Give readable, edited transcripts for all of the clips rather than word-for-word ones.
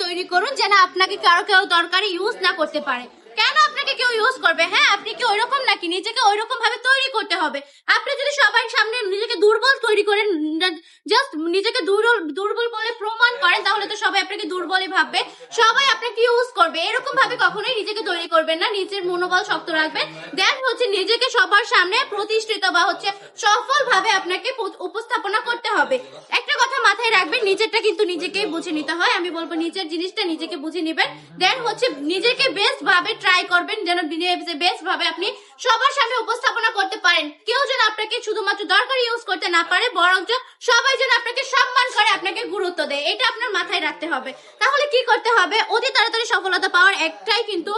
তৈরি করুন যেন আপনাকে কারো কেউ দরকারে ইউজ না করতে পারে। কেন আপনাকে কেউ ইউজ করবে? হ্যাঁ, আপনি কি ওইরকম নাকি? নিজেকে ওইরকম ভাবে তৈরি করতে হবে। আপনি যদি সবার সামনে নিজেকে দুর্বল তৈরি করেন, জাস্ট নিজেকে দুর্বল বলে প্রমাণ করেন, তাহলে তো সবাই আপনাকে দুর্বলই ভাববে, সবাই আপনাকে ইউজ করবে। এরকম ভাবে কখনোই নিজেকে তৈরি করবেন না। নিজের মনোবল শক্ত রাখবেন, দেন হচ্ছে নিজেকে সবার সামনে প্রতিষ্ঠিত বা হচ্ছে সফল ভাবে আপনাকে উপস্থাপনা করতে হবে। একটা কথা মাথায় রাখবেন, নিজেরটা কিন্তু নিজেকেই বুঝে নিতে হয়। আমি বলবো নিজের জিনিসটা নিজেকে বুঝে নিবেন, দেন হচ্ছে নিজেকে বেস্ট ভাবে ট্রাই করবেন যেন বেস্ট ভাবে আপনি সবার সামনে উপস্থাপনা করতে পারেন। কেউ যেন আপনাকে শুধুমাত্র দরকারি ইউজ করতে না পারে, বরঞ্চ সবাই যেন আপনাকে সম্মান করে, আপনাকে গুরুত্ব দেয়। এটা আপনার মাথায় রাখতে হবে। তাহলে কি করতে হবে? অতি তাড়াতাড়ি সফলতা পাওয়ার একটাই কিন্তু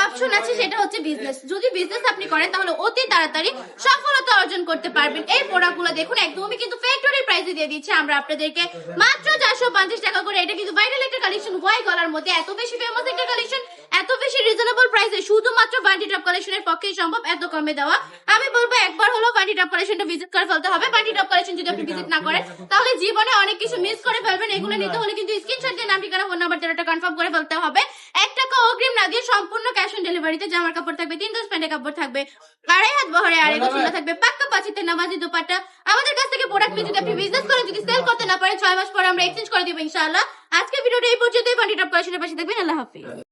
অপশন আছে, সেটা হচ্ছে বিজনেস। যদি বিজনেস আপনি করেন তাহলে অতি তাড়াতাড়ি সফলতা অর্জন করতে পারবেন। এই প্রোডাক্টগুলো দেখুন, একদমই কিন্তু ফ্যাক্টরি প্রাইসে দিয়ে দিচ্ছে আমরা আপনাদেরকে মাত্র 450 টাকা করে। এটা কিন্তু ভাইরাল একটা কালেকশন, হোয়াই গলার মধ্যে এত বেশি ফেমাস একটা কালেকশন, এত বেশি রিজনেবল প্রাইসে শুধুমাত্র বান্টি টপ কালেকশনের পক্ষেই সম্ভব এত কমে দেওয়া। আমি বলবো একবার হলো বান্টি টপ কালেকশনটা ভিজিট করে ফেলতে হবে। বান্টি টপ কালেকশন যদি আপনি ভিজিট না করেন তাহলে জীবনে অনেক কিছু মিস করে ফেলবেন। এগুলো নিতে হলে কিন্তু স্ক্রিনশট দিয়ে নাম, ঠিকানা, ফোন নাম্বার যেটা কনফার্ম করে ফেলতে হবে। 1 টাকা অগ্রিম না দিয়ে সম্পূর্ণ ক্যাশ অন ডেলিভারিতে জামার কাপড় থাকবে 3 গজ, প্যান্টের কাপড় থাকবে 2.5 হাত বহরে, 2.5 গজ চুলা থাকবে, পাক্কা পাঁচিতে নামাজি দুপাট্টা। আমাদের কাছ থেকে প্রোডাক্ট নিয়ে যদি আপনি বিজনেস করেন, যদি সেল করতে না পারেন, 6 মাস পরে আমরা এক্সচেঞ্জ করে দিব ইনশাআল্লাহ। আজকে ভিডিওটা এই পর্যন্তই। বান্টি টপ কালেকশনের পাশে থাকবেন। আল্লাহ হাফেজ।